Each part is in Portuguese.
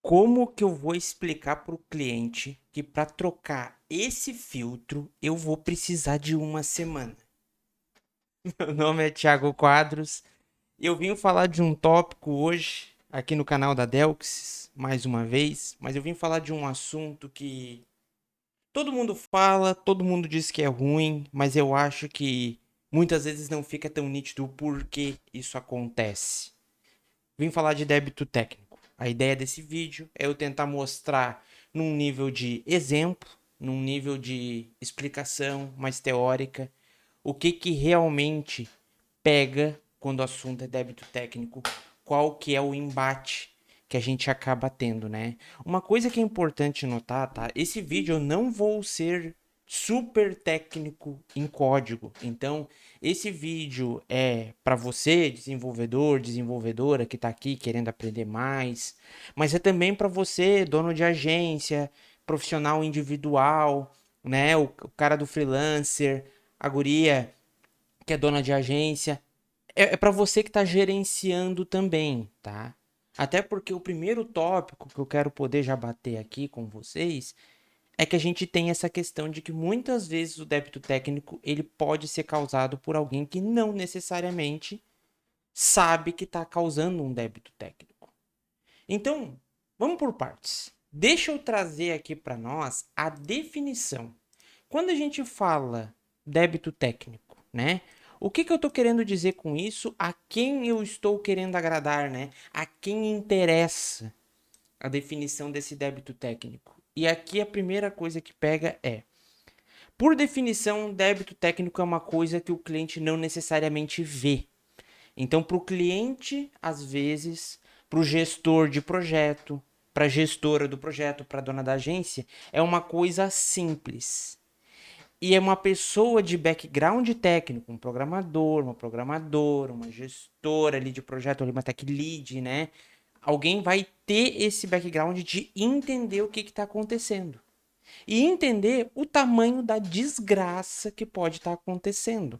Como que eu vou explicar para o cliente que para trocar esse filtro eu vou precisar de uma semana? Meu nome é Thiago Quadros. Eu vim falar de um tópico hoje aqui no canal da Delxis, mais uma vez, mas eu vim falar de um assunto que todo mundo fala, todo mundo diz que é ruim, mas eu acho que muitas vezes não fica tão nítido o porquê isso acontece. Vim falar de débito técnico. A ideia desse vídeo é eu tentar mostrar num nível de exemplo, num nível de explicação mais teórica, o que realmente pega quando o assunto é débito técnico, qual que é o embate que a gente acaba tendo, né? Uma coisa que é importante notar, tá? Esse vídeo eu não vou ser super técnico em código. Então, esse vídeo é para você, desenvolvedor, desenvolvedora que está aqui querendo aprender mais, mas é também para você, dono de agência, profissional individual, né? O cara do freelancer, a guria que é dona de agência. É para você que está gerenciando também, tá? Até porque o primeiro tópico que eu quero poder já bater aqui com vocês é que a gente tem essa questão de que muitas vezes o débito técnico ele pode ser causado por alguém que não necessariamente sabe que está causando um débito técnico. Então, vamos por partes. Deixa eu trazer aqui para nós a definição. Quando a gente fala débito técnico, né? O que eu estou querendo dizer com isso? A quem eu estou querendo agradar, né? A quem interessa a definição desse débito técnico. E aqui a primeira coisa que pega é: por definição, débito técnico é uma coisa que o cliente não necessariamente vê. Então, para o cliente, às vezes, para o gestor de projeto, para a gestora do projeto, para a dona da agência, é uma coisa simples. E é uma pessoa de background técnico, um programador, uma programadora, uma gestora ali de projeto, ali uma tech lead, né? Alguém vai ter esse background de entender o que está acontecendo. E entender o tamanho da desgraça que pode estar acontecendo.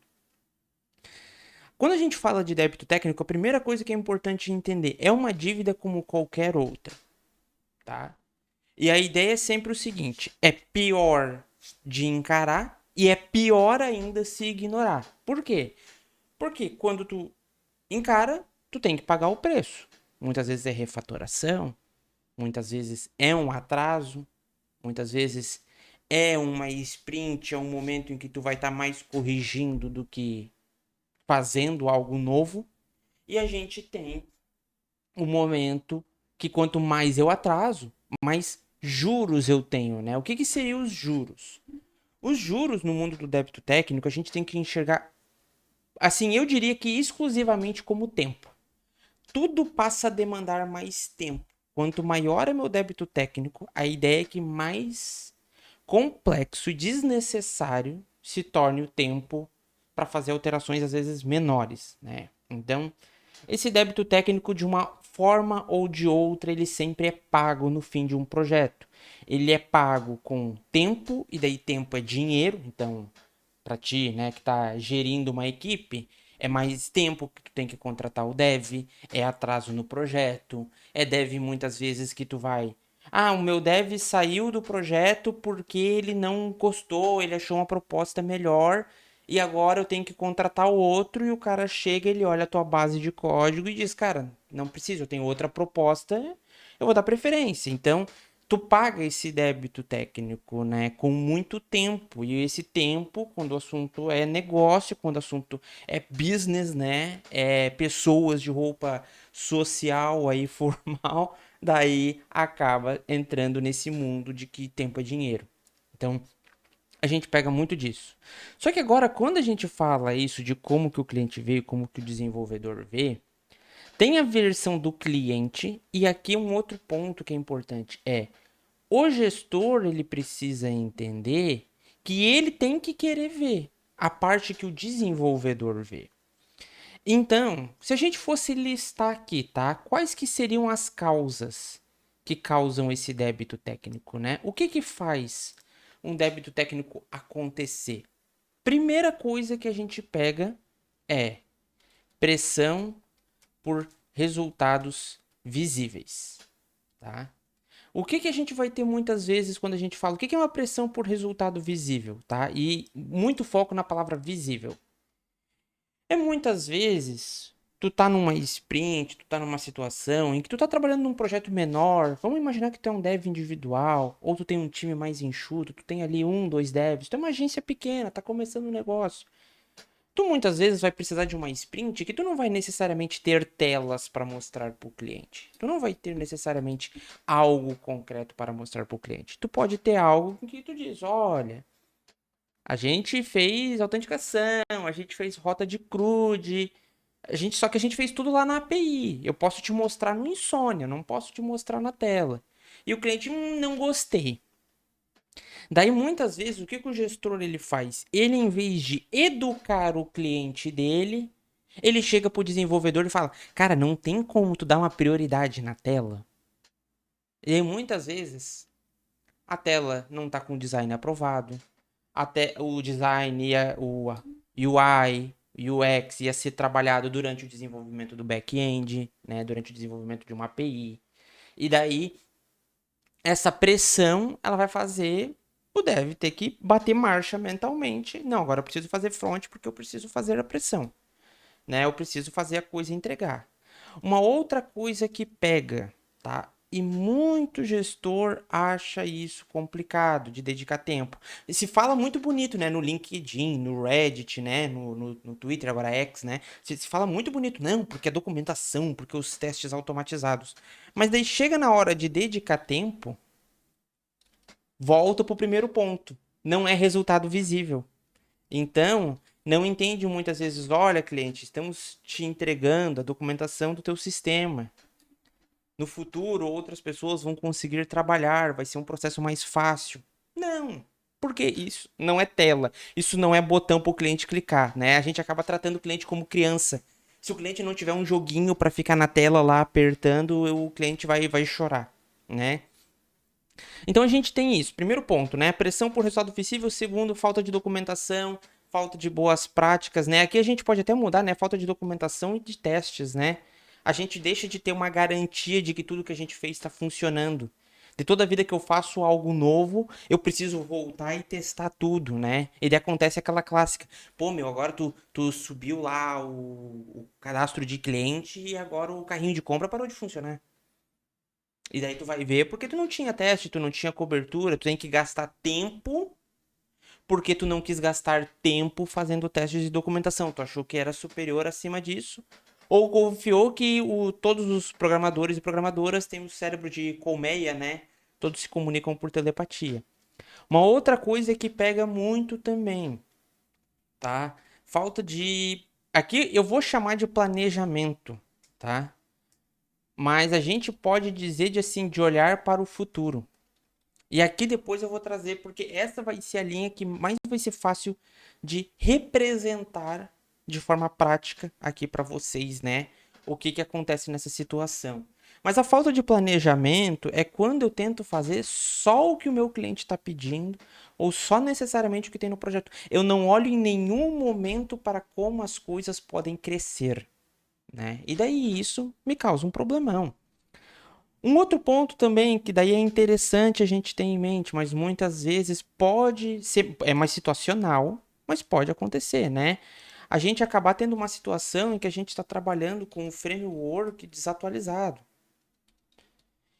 Quando a gente fala de débito técnico, a primeira coisa que é importante entender é uma dívida como qualquer outra, tá? E a ideia é sempre o seguinte: é pior de encarar e é pior ainda se ignorar. Por quê? Porque quando tu encara, tu tem que pagar o preço. Muitas vezes é refatoração, muitas vezes é um atraso, muitas vezes é uma sprint, é um momento em que tu vai estar mais corrigindo do que fazendo algo novo. E a gente tem um momento que quanto mais eu atraso, mais juros eu tenho, né? O que seriam os juros? Os juros no mundo do débito técnico a gente tem que enxergar, assim, eu diria que exclusivamente como tempo. Tudo passa a demandar mais tempo. Quanto maior é meu débito técnico, a ideia é que mais complexo e desnecessário se torne o tempo para fazer alterações às vezes menores, né? Então, esse débito técnico, de uma forma ou de outra, ele sempre é pago no fim de um projeto. Ele é pago com tempo, e daí tempo é dinheiro, então, para ti, né, que está gerindo uma equipe, é mais tempo que tu tem que contratar o dev, é atraso no projeto, é dev muitas vezes que tu vai. Ah, o meu dev saiu do projeto porque ele não gostou, ele achou uma proposta melhor e agora eu tenho que contratar o outro e o cara chega, ele olha a tua base de código e diz, cara, não preciso, eu tenho outra proposta, eu vou dar preferência. Então, tu paga esse débito técnico, né, com muito tempo. E esse tempo, quando o assunto é negócio, quando o assunto é business, né, é pessoas de roupa social aí formal, daí acaba entrando nesse mundo de que tempo é dinheiro. Então, a gente pega muito disso. Só que agora, quando a gente fala isso de como que o cliente vê, como que o desenvolvedor vê, tem a versão do cliente e aqui um outro ponto que é importante é o gestor ele precisa entender que ele tem que querer ver a parte que o desenvolvedor vê. Então, se a gente fosse listar aqui, tá? Quais que seriam as causas que causam esse débito técnico, né? O que faz um débito técnico acontecer? Primeira coisa que a gente pega é pressão por resultados visíveis, tá? O que a gente vai ter muitas vezes quando a gente fala o que é uma pressão por resultado visível, tá? E muito foco na palavra visível. É muitas vezes tu tá numa sprint, tu tá numa situação em que tu tá trabalhando num projeto menor. Vamos imaginar que tu é um dev individual, ou tu tem um time mais enxuto, tu tem ali um, dois devs, tu é uma agência pequena, tá começando um negócio. Tu muitas vezes vai precisar de uma sprint que tu não vai necessariamente ter telas para mostrar para o cliente. Tu não vai ter necessariamente algo concreto para mostrar para o cliente. Tu pode ter algo que tu diz, olha, a gente fez autenticação, a gente fez rota de CRUD, só que a gente fez tudo lá na API. Eu posso te mostrar no Insônia, não posso te mostrar na tela. E o cliente, não gostei. Daí, muitas vezes, o que o gestor ele faz? Ele, em vez de educar o cliente dele, ele chega pro desenvolvedor e fala, cara, não tem como tu dar uma prioridade na tela. E aí, muitas vezes, a tela não tá com o design aprovado. Até o design, o UI, UX ia ser trabalhado durante o desenvolvimento do back-end, né? Durante o desenvolvimento de uma API. E daí, essa pressão, ela vai fazer o dev ter que bater marcha mentalmente. Não, agora eu preciso fazer front porque eu preciso fazer a pressão, né? Eu preciso fazer a coisa entregar. Uma outra coisa que pega, tá? E muito gestor acha isso complicado de dedicar tempo. E se fala muito bonito, né? No LinkedIn, no Reddit, né? No Twitter, agora X, né? Se fala muito bonito, não, porque é documentação, porque os testes automatizados. Mas daí chega na hora de dedicar tempo, volta pro primeiro ponto. Não é resultado visível. Então, não entende muitas vezes, olha, cliente, estamos te entregando a documentação do teu sistema. No futuro, outras pessoas vão conseguir trabalhar, vai ser um processo mais fácil. Não, porque isso não é tela, isso não é botão para o cliente clicar, né? A gente acaba tratando o cliente como criança. Se o cliente não tiver um joguinho para ficar na tela lá apertando, o cliente vai chorar, né? Então a gente tem isso. Primeiro ponto, né? Pressão por resultado visível. Segundo, falta de documentação, falta de boas práticas, né? Aqui a gente pode até mudar, né? Falta de documentação e de testes, né? A gente deixa de ter uma garantia de que tudo que a gente fez está funcionando. De toda vida que eu faço algo novo, eu preciso voltar e testar tudo, né? E daí acontece aquela clássica. Pô, meu, agora tu subiu lá o cadastro de cliente e agora o carrinho de compra parou de funcionar. E daí tu vai ver porque tu não tinha teste, tu não tinha cobertura, tu tem que gastar tempo porque tu não quis gastar tempo fazendo testes de documentação. Tu achou que era superior acima disso. Ou confiou que todos os programadores e programadoras têm um cérebro de colmeia, né? Todos se comunicam por telepatia. Uma outra coisa que pega muito também, tá? Falta de. Aqui eu vou chamar de planejamento, tá? Mas a gente pode dizer de assim, de olhar para o futuro. E aqui depois eu vou trazer, porque essa vai ser a linha que mais vai ser fácil de representar de forma prática aqui para vocês, né? O que acontece nessa situação. Mas a falta de planejamento é quando eu tento fazer só o que o meu cliente está pedindo ou só necessariamente o que tem no projeto. Eu não olho em nenhum momento para como as coisas podem crescer, né? E daí isso me causa um problemão. Um outro ponto também que daí é interessante a gente ter em mente, mas muitas vezes pode ser, é mais situacional, mas pode acontecer, né? A gente acabar tendo uma situação em que a gente está trabalhando com um framework desatualizado.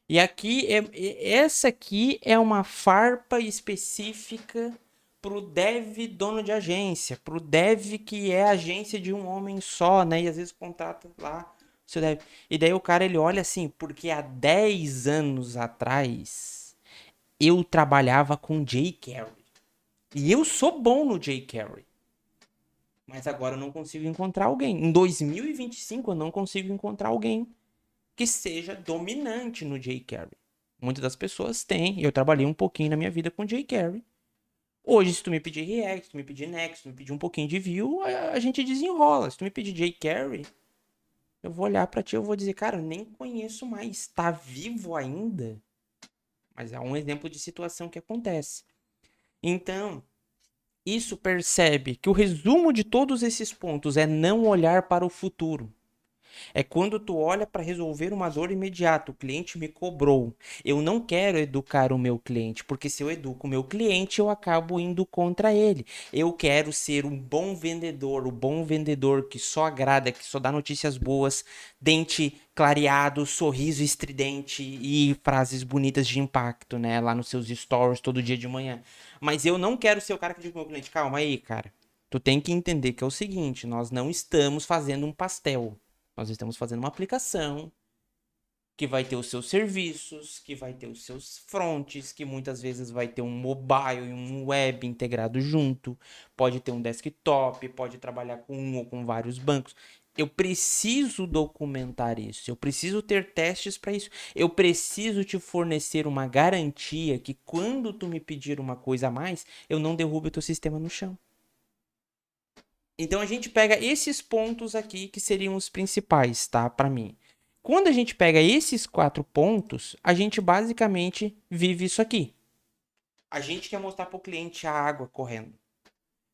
E aqui, essa aqui é uma farpa específica para o dev dono de agência, para o dev que é agência de um homem só, né? E às vezes contrata lá o seu dev. E daí o cara ele olha assim, porque há 10 anos atrás eu trabalhava com jQuery. E eu sou bom no jQuery. Mas agora eu não consigo encontrar alguém. Em 2025 eu não consigo encontrar alguém que seja dominante no jQuery. Muitas das pessoas têm, eu trabalhei um pouquinho na minha vida com jQuery. Hoje, se tu me pedir React, se tu me pedir Next, se tu me pedir um pouquinho de Vue, a gente desenrola. Se tu me pedir jQuery, eu vou olhar pra ti e eu vou dizer, cara, eu nem conheço mais. Tá vivo ainda? Mas é um exemplo de situação que acontece. Então, isso percebe que o resumo de todos esses pontos é não olhar para o futuro. É quando tu olha para resolver uma dor imediata. O cliente me cobrou. Eu não quero educar o meu cliente, porque se eu educo o meu cliente, eu acabo indo contra ele. Eu quero ser um bom vendedor, o bom vendedor que só agrada, que só dá notícias boas, dente clareado, sorriso estridente e frases bonitas de impacto, né? Lá nos seus stories todo dia de manhã. Mas eu não quero ser o cara que diz pro meu cliente, calma aí, cara. Tu tem que entender que é o seguinte, nós não estamos fazendo um pastel. Nós estamos fazendo uma aplicação que vai ter os seus serviços, que vai ter os seus fronts, que muitas vezes vai ter um mobile e um web integrado junto, pode ter um desktop, pode trabalhar com um ou com vários bancos. Eu preciso documentar isso, eu preciso ter testes para isso, eu preciso te fornecer uma garantia que quando tu me pedir uma coisa a mais, eu não derrube o teu sistema no chão. Então a gente pega esses pontos aqui que seriam os principais, tá? Para mim. Quando a gente pega esses 4 pontos, a gente basicamente vive isso aqui. A gente quer mostrar pro cliente a água correndo.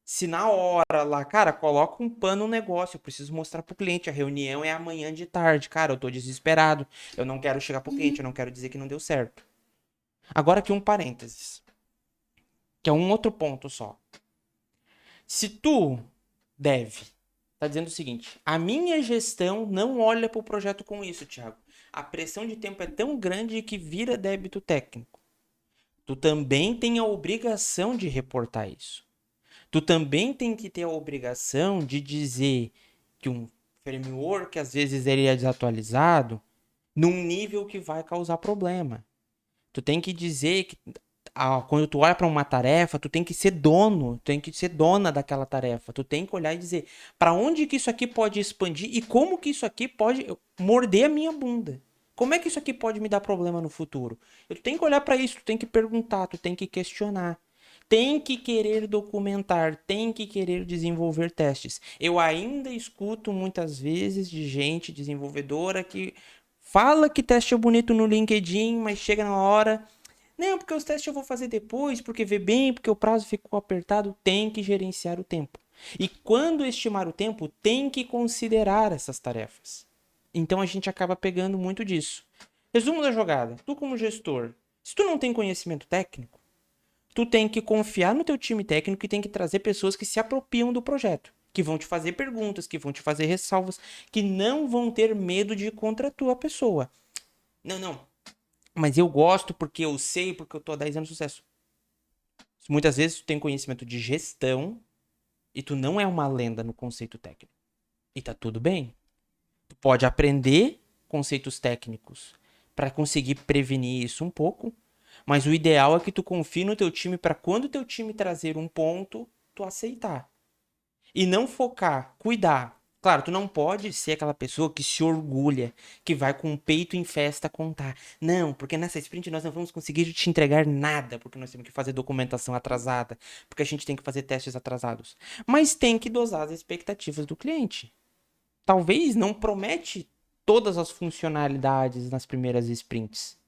Se na hora lá, cara, coloca um pano no negócio, eu preciso mostrar pro cliente, a reunião é amanhã de tarde, cara, eu tô desesperado, eu não quero chegar pro cliente, eu não quero dizer que não deu certo. Agora aqui um parênteses, que é um outro ponto só. Se tu deve tá dizendo o seguinte: a minha gestão não olha para o projeto com isso, Thiago. A pressão de tempo é tão grande que vira débito técnico. Tu também tem a obrigação de reportar isso. Tu também tem que ter a obrigação de dizer que um framework às vezes ele é desatualizado num nível que vai causar problema. Tu tem que dizer que quando tu olha para uma tarefa, tu tem que ser dono, tu tem que ser dona daquela tarefa. Tu tem que olhar e dizer para onde que isso aqui pode expandir e como que isso aqui pode morder a minha bunda. Como é que isso aqui pode me dar problema no futuro? Eu tenho que olhar para isso, tu tem que perguntar, tu tem que questionar. Tem que querer documentar, tem que querer desenvolver testes. Eu ainda escuto muitas vezes de gente desenvolvedora que fala que teste é bonito no LinkedIn, mas chega na hora, não, porque os testes eu vou fazer depois, porque vê bem, porque o prazo ficou apertado. Tem que gerenciar o tempo. E quando estimar o tempo, tem que considerar essas tarefas. Então a gente acaba pegando muito disso. Resumo da jogada. Tu como gestor, se tu não tem conhecimento técnico, tu tem que confiar no teu time técnico e tem que trazer pessoas que se apropriam do projeto, que vão te fazer perguntas, que vão te fazer ressalvas, que não vão ter medo de ir contra a tua pessoa. Não, não, mas eu gosto porque eu sei, porque eu tô há 10 anos de sucesso. Muitas vezes tu tem conhecimento de gestão e tu não é uma lenda no conceito técnico. E tá tudo bem. Tu pode aprender conceitos técnicos para conseguir prevenir isso um pouco, mas o ideal é que tu confie no teu time para quando o teu time trazer um ponto, tu aceitar. E não focar, cuidar. Claro, tu não pode ser aquela pessoa que se orgulha, que vai com o peito em festa contar. Não, porque nessa sprint nós não vamos conseguir te entregar nada, porque nós temos que fazer documentação atrasada, porque a gente tem que fazer testes atrasados. Mas tem que dosar as expectativas do cliente. Talvez não promete todas as funcionalidades nas primeiras sprints.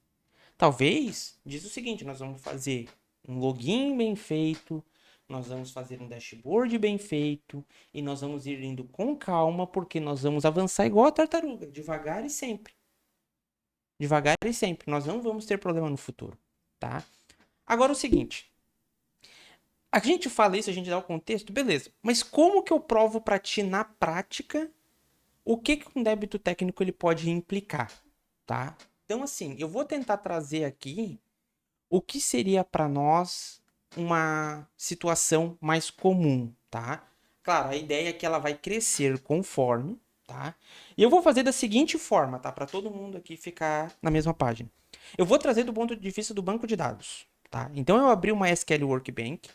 Talvez diz o seguinte: nós vamos fazer um login bem feito, nós vamos fazer um dashboard bem feito e nós vamos ir indo com calma porque nós vamos avançar igual a tartaruga, devagar e sempre. Devagar e sempre. Nós não vamos ter problema no futuro, tá? Agora o seguinte, a gente fala isso, a gente dá o contexto, beleza. Mas como que eu provo para ti na prática o que um débito técnico ele pode implicar, tá? Então assim, eu vou tentar trazer aqui o que seria para nós uma situação mais comum, tá? Claro, a ideia é que ela vai crescer conforme, tá? E eu vou fazer da seguinte forma, tá? Para todo mundo aqui ficar na mesma página. Eu vou trazer do ponto de vista do banco de dados, tá? Então eu abri uma SQL Workbench,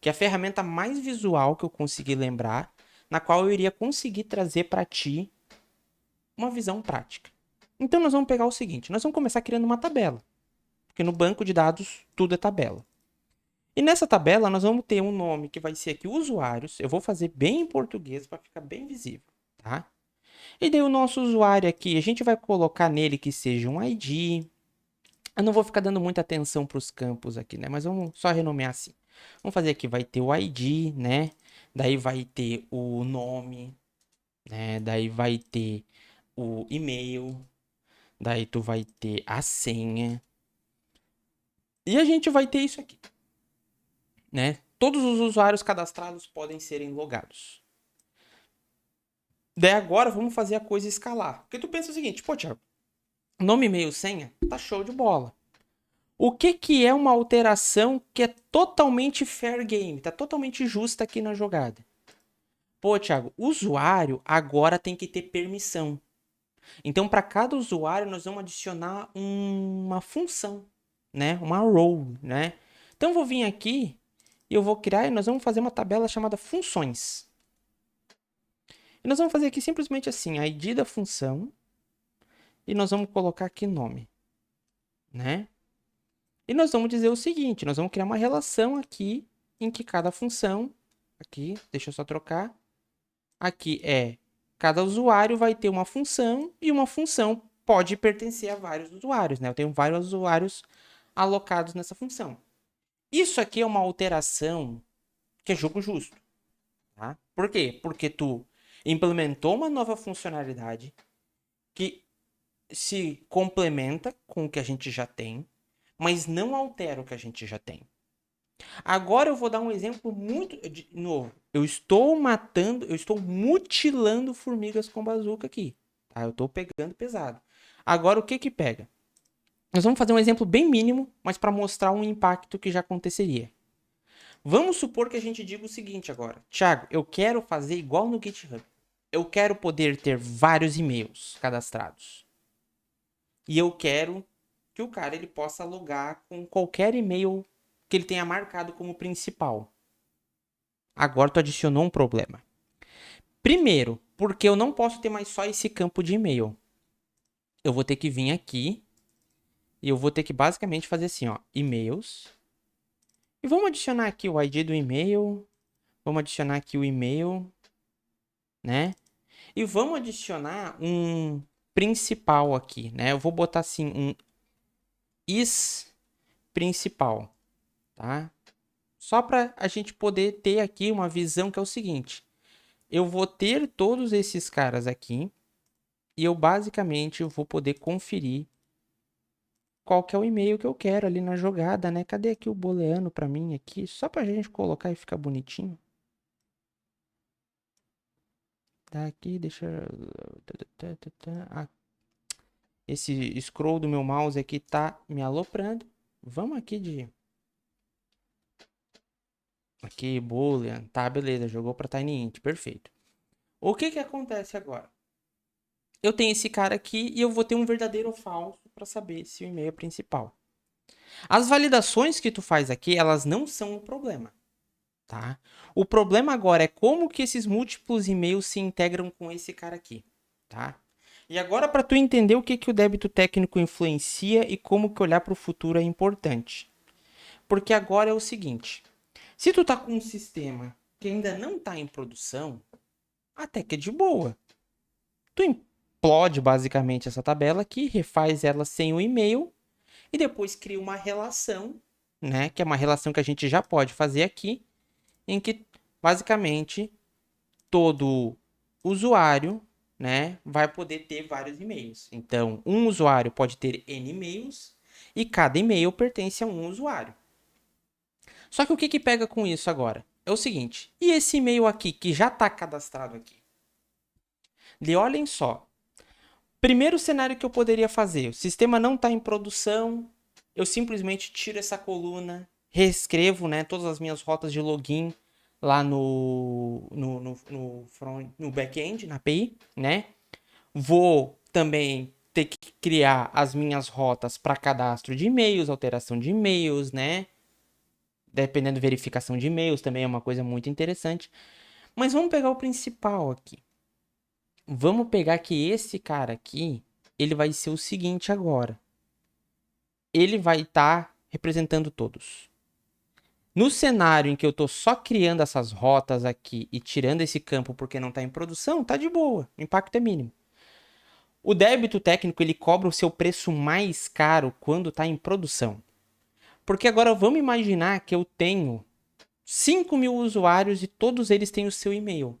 que é a ferramenta mais visual que eu consegui lembrar, na qual eu iria conseguir trazer para ti uma visão prática. Então nós vamos pegar o seguinte, nós vamos começar criando uma tabela, porque no banco de dados tudo é tabela. E nessa tabela nós vamos ter um nome que vai ser aqui usuários. Eu vou fazer bem em português para ficar bem visível, tá? E daí o nosso usuário aqui, a gente vai colocar nele que seja um ID. Eu não vou ficar dando muita atenção para os campos aqui, né? Mas vamos só renomear assim. Vamos fazer aqui, vai ter o ID, né? Daí vai ter o nome, né? Daí vai ter o e-mail, daí tu vai ter a senha, e a gente vai ter isso aqui, né? Todos os usuários cadastrados podem serem logados. Daí agora vamos fazer a coisa escalar. Porque tu pensa o seguinte, pô, Thiago, nome, e-mail, senha, tá show de bola. O que é uma alteração que é totalmente fair game, tá totalmente justa aqui na jogada? Pô, Thiago, o usuário agora tem que ter permissão. Então, para cada usuário, nós vamos adicionar uma função, né? Uma role, né? Então, eu vou vir aqui e eu vou criar e nós vamos fazer uma tabela chamada funções. E nós vamos fazer aqui simplesmente assim, a id da função e nós vamos colocar aqui nome, né? E nós vamos dizer o seguinte, nós vamos criar uma relação aqui em que cada função, aqui, deixa eu só trocar, aqui é, cada usuário vai ter uma função e uma função pode pertencer a vários usuários, né? Eu tenho vários usuários alocados nessa função. Isso aqui é uma alteração que é jogo justo, tá? Por quê? Porque tu implementou uma nova funcionalidade que se complementa com o que a gente já tem, mas não altera o que a gente já tem. Agora eu vou dar um exemplo muito de novo. Eu estou mutilando formigas com bazuca aqui. Tá? Eu estou pegando pesado. Agora o que que pega? Nós vamos fazer um exemplo bem mínimo, mas para mostrar um impacto que já aconteceria. Vamos supor que a gente diga o seguinte agora. Thiago, eu quero fazer igual no GitHub. Eu quero poder ter vários e-mails cadastrados. E eu quero que o cara ele possa logar com qualquer e-mail que ele tenha marcado como principal. Agora tu adicionou um problema. Primeiro, porque eu não posso ter mais só esse campo de e-mail. Eu vou ter que vir aqui e eu vou ter que basicamente fazer assim, ó, e-mails. E vamos adicionar aqui o ID do e-mail. Vamos adicionar aqui o e-mail, né? E vamos adicionar um principal aqui, né? Eu vou botar assim um is principal, tá? Só para a gente poder ter aqui uma visão que é o seguinte. Eu vou ter todos esses caras aqui e eu basicamente vou poder conferir qual que é o e-mail que eu quero ali na jogada, né? Cadê aqui o booleano para mim aqui? Só pra gente colocar e ficar bonitinho. Tá aqui, deixa... Ah, esse scroll do meu mouse aqui tá me aloprando. Vamos aqui de... Aqui, boolean. Tá, beleza, jogou pra tinyInt, perfeito. O que que acontece agora? Eu tenho esse cara aqui e eu vou ter um verdadeiro ou falso para saber se o e-mail é principal. As validações que tu faz aqui, elas não são o problema, tá? O problema agora é como que esses múltiplos e-mails se integram com esse cara aqui, tá? E agora para tu entender o que que o débito técnico influencia e como que olhar para o futuro é importante. Porque agora é o seguinte, se tu tá com um sistema que ainda não tá em produção, até que é de boa. Tu implode basicamente essa tabela aqui, refaz ela sem o e-mail e depois cria uma relação, né, que é uma relação que a gente já pode fazer aqui, em que basicamente todo usuário, né, vai poder ter vários e-mails. Então, um usuário pode ter N e-mails e cada e-mail pertence a um usuário. Só que o que que pega com isso agora? É o seguinte, e esse e-mail aqui que já está cadastrado aqui? E olhem só, primeiro cenário que eu poderia fazer, o sistema não está em produção, eu simplesmente tiro essa coluna, reescrevo, né, todas as minhas rotas de login lá no back-end, na API, né? Vou também ter que criar as minhas rotas para cadastro de e-mails, alteração de e-mails, né? Dependendo da verificação de e-mails, também é uma coisa muito interessante. Mas vamos pegar o principal aqui. Vamos pegar que esse cara aqui, ele vai ser o seguinte agora. Ele vai estar representando todos. No cenário em que eu estou só criando essas rotas aqui e tirando esse campo porque não está em produção, tá de boa, o impacto é mínimo. O débito técnico ele cobra o seu preço mais caro quando está em produção. Porque agora vamos imaginar que eu tenho 5.000 usuários e todos eles têm o seu e-mail.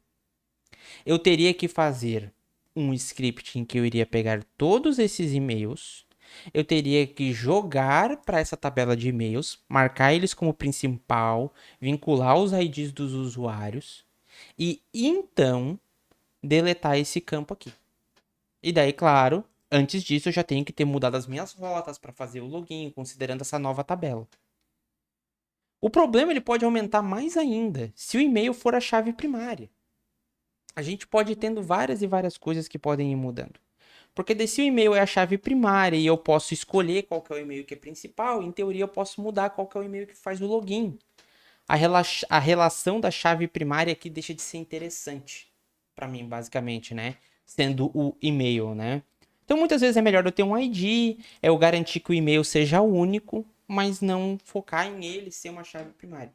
Eu teria que fazer um script em que eu iria pegar todos esses e-mails, eu teria que jogar para essa tabela de e-mails, marcar eles como principal, vincular os IDs dos usuários e então deletar esse campo aqui. E daí, claro, antes disso eu já tenho que ter mudado as minhas rotas para fazer o login, considerando essa nova tabela. O problema ele pode aumentar mais ainda se o e-mail for a chave primária. A gente pode ir tendo várias e várias coisas que podem ir mudando. Porque se o e-mail é a chave primária e eu posso escolher qual que é o e-mail que é principal, em teoria eu posso mudar qual que é o e-mail que faz o login. A relação da chave primária aqui deixa de ser interessante para mim, basicamente, né? Sendo o e-mail, né? Então, muitas vezes é melhor eu ter um ID, eu garantir que o e-mail seja único, mas não focar em ele ser uma chave primária.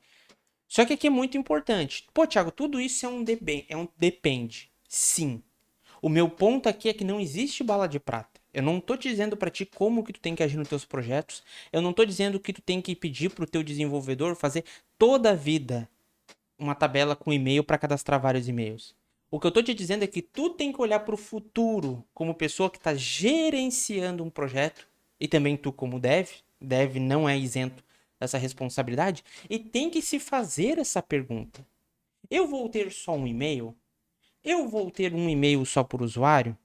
Só que aqui é muito importante. Pô, Thiago, tudo isso é um depende. Sim. O meu ponto aqui é que não existe bala de prata. Eu não tô dizendo para ti como que tu tem que agir nos teus projetos. Eu não tô dizendo que tu tem que pedir pro teu desenvolvedor fazer toda a vida uma tabela com e-mail para cadastrar vários e-mails. O que eu tô te dizendo é que tu tem que olhar pro futuro como pessoa que está gerenciando um projeto e também tu como dev não é isento dessa responsabilidade e tem que se fazer essa pergunta. Eu vou ter só um e-mail? Eu vou ter um e-mail só por usuário?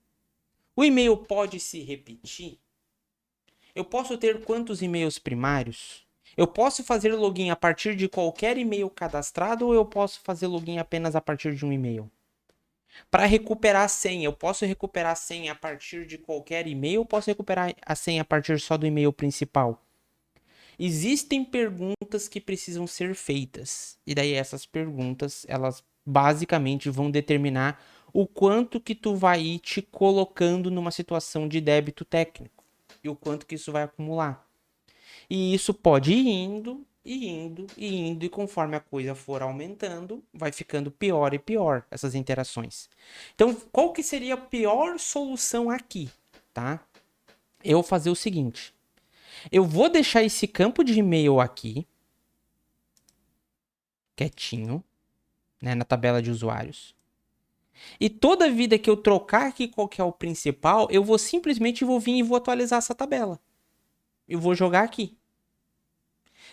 O e-mail pode se repetir? Eu posso ter quantos e-mails primários? Eu posso fazer login a partir de qualquer e-mail cadastrado ou eu posso fazer login apenas a partir de um e-mail? Para recuperar a senha, eu posso recuperar a senha a partir de qualquer e-mail ou posso recuperar a senha a partir só do e-mail principal? Existem perguntas que precisam ser feitas. E daí essas perguntas, elas basicamente vão determinar o quanto que tu vai ir te colocando numa situação de débito técnico e o quanto que isso vai acumular. E isso pode ir indo, e indo, e indo, e conforme a coisa for aumentando, vai ficando pior e pior essas interações. Então, qual que seria a pior solução aqui, tá? Eu fazer o seguinte, eu vou deixar esse campo de e-mail aqui, quietinho, né, na tabela de usuários. E toda vida que eu trocar aqui qual que é o principal, eu vou simplesmente vir e vou atualizar essa tabela. Eu vou jogar aqui.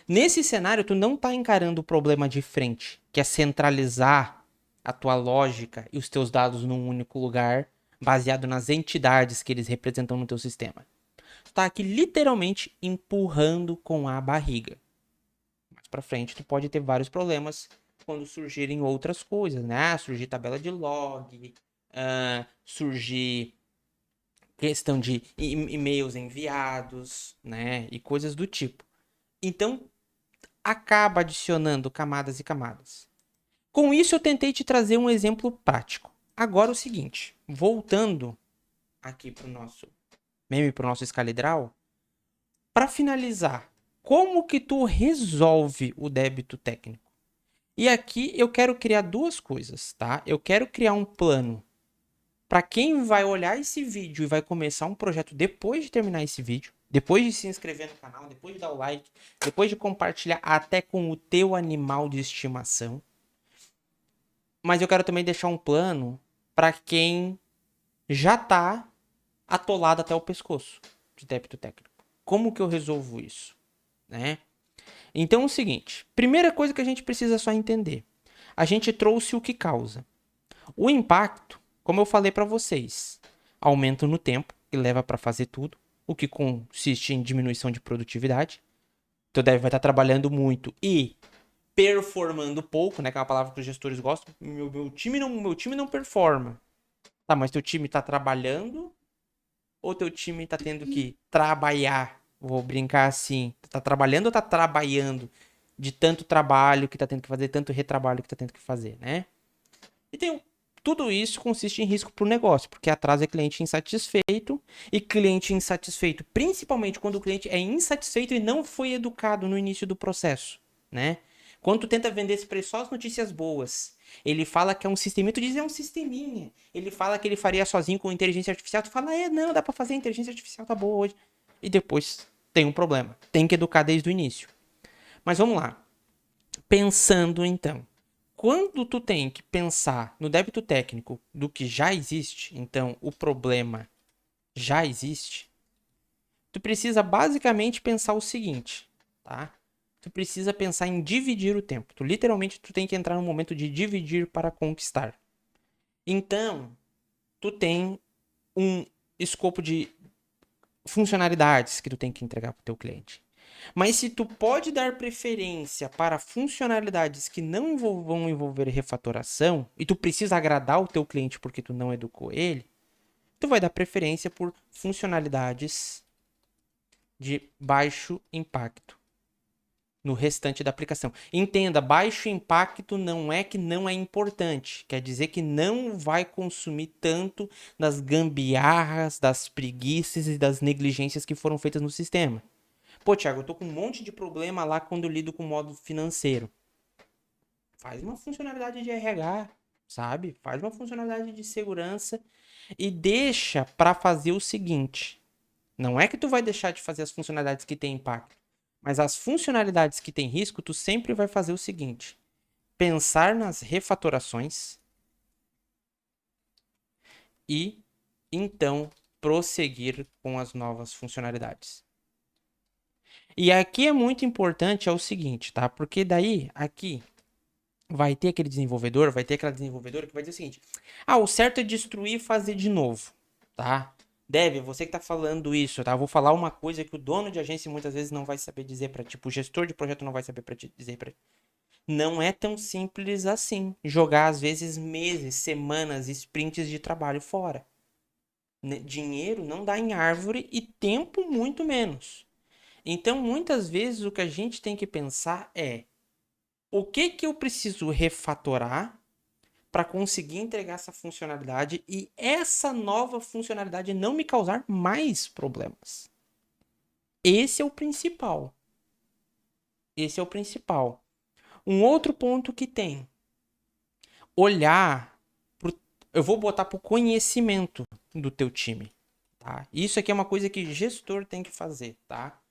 Nesse cenário, tu não tá encarando o problema de frente, que é centralizar a tua lógica e os teus dados num único lugar, baseado nas entidades que eles representam no teu sistema. Tu tá aqui literalmente empurrando com a barriga. Mais pra frente, tu pode ter vários problemas quando surgirem outras coisas, né? Surgir tabela de log, surgir questão de e-mails enviados, né? E coisas do tipo. Então, acaba adicionando camadas e camadas. Com isso, eu tentei te trazer um exemplo prático. Agora, o seguinte, voltando aqui para o nosso meme, para o nosso escalidral, para finalizar, como que tu resolve o débito técnico? E aqui eu quero criar duas coisas, tá? Eu quero criar um plano para quem vai olhar esse vídeo e vai começar um projeto depois de terminar esse vídeo, depois de se inscrever no canal, depois de dar o like, depois de compartilhar até com o teu animal de estimação. Mas eu quero também deixar um plano para quem já tá atolado até o pescoço de débito técnico. Como que eu resolvo isso, né? Então é o seguinte, primeira coisa que a gente precisa só entender. A gente trouxe o que causa. O impacto, como eu falei para vocês, aumento no tempo, que leva para fazer tudo, o que consiste em diminuição de produtividade. Então deve vai estar trabalhando muito e performando pouco, né? Que é uma palavra que os gestores gostam. Meu time não performa. Tá, mas teu time tá trabalhando ou teu time tá tendo que trabalhar? Vou brincar assim. Tá trabalhando ou tá trabalhando de tanto trabalho que tá tendo que fazer, tanto retrabalho que tá tendo que fazer, né? E tudo isso consiste em risco para o negócio, porque atrasa cliente insatisfeito e cliente insatisfeito, principalmente quando o cliente é insatisfeito e não foi educado no início do processo, né? Quando tu tenta vender só as notícias boas, ele fala que é um sisteminha, tu diz é um sisteminha. Ele fala que ele faria sozinho com inteligência artificial, tu fala, não, dá para fazer, a inteligência artificial tá boa hoje. E depois tem um problema, tem que educar desde o início. Mas vamos lá. Pensando então, Quando tu tem que pensar no débito técnico do que já existe, então o problema já existe, tu precisa basicamente pensar o seguinte, tá? Tu precisa pensar em dividir o tempo. Tu literalmente tu tem que entrar no momento de dividir para conquistar. Então, tu tem um escopo de funcionalidades que tu tem que entregar para o teu cliente. Mas se tu pode dar preferência para funcionalidades que não vão envolver refatoração e tu precisa agradar o teu cliente porque tu não educou ele, tu vai dar preferência por funcionalidades de baixo impacto no restante da aplicação. Entenda, baixo impacto não é que não é importante, quer dizer que não vai consumir tanto das gambiarras, das preguiças e das negligências que foram feitas no sistema. Pô, Thiago, eu tô com um monte de problema lá quando eu lido com o modo financeiro. Faz uma funcionalidade de RH, sabe? Faz uma funcionalidade de segurança e deixa para fazer o seguinte. Não é que tu vai deixar de fazer as funcionalidades que têm impacto, mas as funcionalidades que têm risco, tu sempre vai fazer o seguinte: pensar nas refatorações e então prosseguir com as novas funcionalidades. E aqui é muito importante é o seguinte, tá? Porque daí aqui vai ter aquele desenvolvedor, vai ter aquela desenvolvedora que vai dizer o seguinte: ah, o certo é destruir e fazer de novo, tá? Deve, você que tá falando isso, tá? Eu vou falar uma coisa que o dono de agência muitas vezes não vai saber dizer para tipo, o gestor de projeto não vai saber para dizer para. Não é tão simples assim. Jogar às vezes meses, semanas, sprints de trabalho fora. Dinheiro não dá em árvore e tempo muito menos. Então, muitas vezes o que a gente tem que pensar é: o que que eu preciso refatorar para conseguir entregar essa funcionalidade e essa nova funcionalidade não me causar mais problemas. Esse é o principal. Esse é o principal. Um outro ponto que tem: olhar pro, eu vou botar pro conhecimento do teu time, tá? Isso aqui é uma coisa que gestor tem que fazer, tá?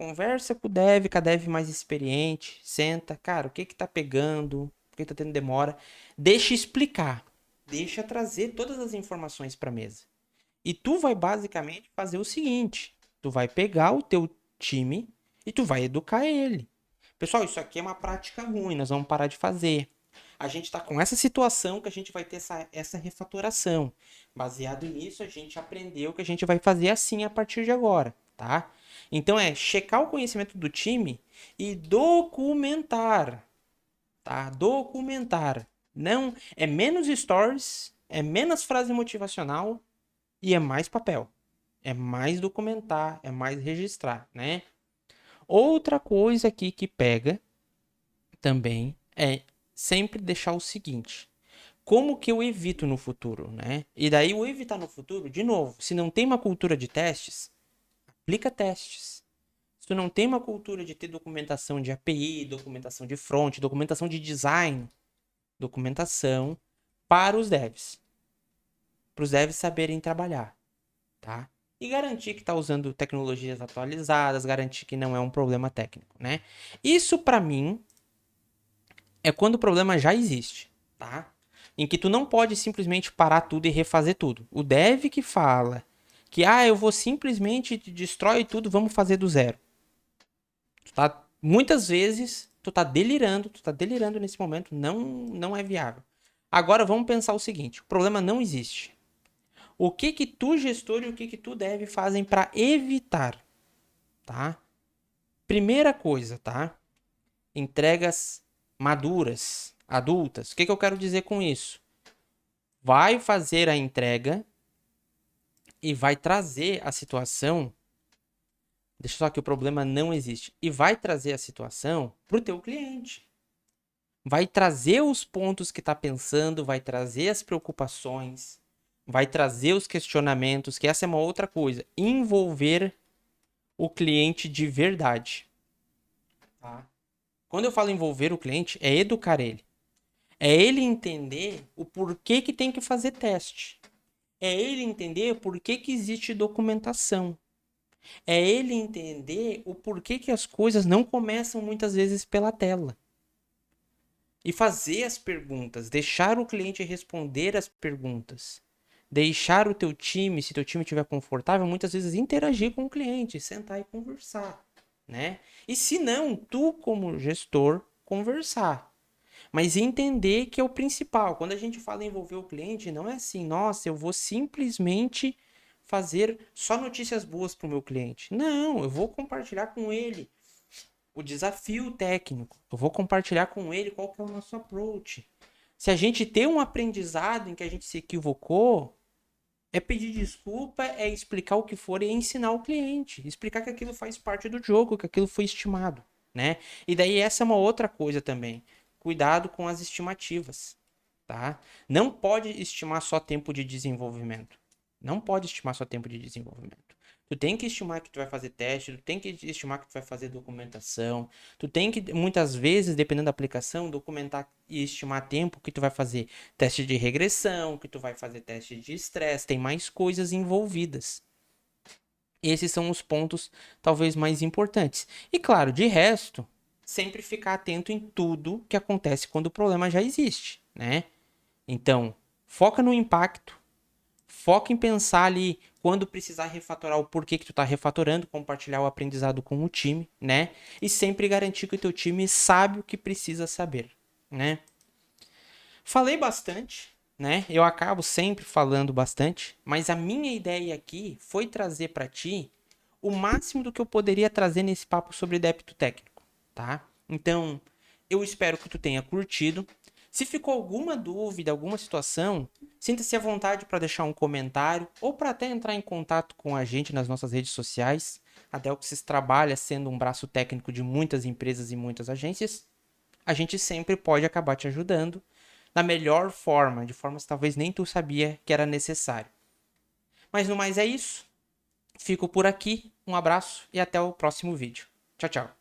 Conversa com a dev mais experiente, senta, cara, o que que tá pegando? Por que tá tendo demora? Deixa explicar. Deixa trazer todas as informações para mesa. E tu vai basicamente fazer o seguinte: tu vai pegar o teu time e tu vai educar ele. Pessoal, isso aqui é uma prática ruim, nós vamos parar de fazer. A gente está com essa situação que a gente vai ter essa refatoração. Baseado nisso, a gente aprendeu que a gente vai fazer assim a partir de agora, tá? Então é checar o conhecimento do time e documentar, tá? Documentar. Não é menos stories, é menos frase motivacional e é mais papel. É mais documentar, é mais registrar, né? Outra coisa aqui que pega também é sempre deixar o seguinte: como que eu evito no futuro, né? E daí o evitar no futuro, de novo, se não tem uma cultura de testes, aplica testes. Se tu não tem uma cultura de ter documentação de API, documentação de front, documentação de design, documentação para os devs. Para os devs saberem trabalhar, tá? E garantir que está usando tecnologias atualizadas, garantir que não é um problema técnico, né? Isso para mim é quando o problema já existe, tá? Em que tu não pode simplesmente parar tudo e refazer tudo. O dev que fala que eu vou simplesmente destrói tudo, vamos fazer do zero. Tá? Muitas vezes tu tá delirando nesse momento, não é viável. Agora vamos pensar o seguinte: o problema não existe. O que que tu, gestor, e o que que tu deve fazem para evitar, tá? Primeira coisa, tá? Entregas maduras, adultas. O que que eu quero dizer com isso? Vai fazer a entrega e vai trazer a situação. Deixa só que o problema não existe. E vai trazer a situação pro teu cliente. Vai trazer os pontos que tá pensando, vai trazer as preocupações, vai trazer os questionamentos, que essa é uma outra coisa. Envolver o cliente de verdade. Tá? Quando eu falo envolver o cliente, é educar ele. É ele entender o porquê que tem que fazer teste. É ele entender por que que existe documentação. É ele entender o porquê que as coisas não começam muitas vezes pela tela. E fazer as perguntas, deixar o cliente responder as perguntas. Deixar o teu time, se teu time estiver confortável, muitas vezes interagir com o cliente, sentar e conversar, né? E se não, tu como gestor, conversar. Mas entender que é o principal. Quando a gente fala em envolver o cliente, não é assim, nossa, eu vou simplesmente fazer só notícias boas para o meu cliente. Não, eu vou compartilhar com ele o desafio técnico. Eu vou compartilhar com ele qual que é o nosso approach. Se a gente tem um aprendizado em que a gente se equivocou, é pedir desculpa, é explicar o que for e ensinar o cliente. Explicar que aquilo faz parte do jogo, que aquilo foi estimado, né? E daí essa é uma outra coisa também. Cuidado com as estimativas, tá? Não pode estimar só tempo de desenvolvimento. Não pode estimar só tempo de desenvolvimento. Tu tem que estimar que tu vai fazer teste, tu tem que estimar que tu vai fazer documentação, tu tem que, muitas vezes, dependendo da aplicação, documentar e estimar tempo que tu vai fazer teste de regressão, que tu vai fazer teste de estresse, tem mais coisas envolvidas. Esses são os pontos talvez mais importantes. E claro, de resto, sempre ficar atento em tudo que acontece quando o problema já existe, né? Então, foca no impacto, foca em pensar ali quando precisar refatorar o porquê que tu tá refatorando, compartilhar o aprendizado com o time, né? E sempre garantir que o teu time sabe o que precisa saber, né? Falei bastante, né? Eu acabo sempre falando bastante, mas a minha ideia aqui foi trazer para ti o máximo do que eu poderia trazer nesse papo sobre débito técnico, tá? Então, eu espero que tu tenha curtido. Se ficou alguma dúvida, alguma situação, sinta-se à vontade para deixar um comentário ou para até entrar em contato com a gente nas nossas redes sociais. A Delxis trabalha sendo um braço técnico de muitas empresas e muitas agências. A gente sempre pode acabar te ajudando da melhor forma, de formas que talvez nem tu sabia que era necessário. Mas no mais é isso. Fico por aqui. Um abraço e até o próximo vídeo. Tchau, tchau.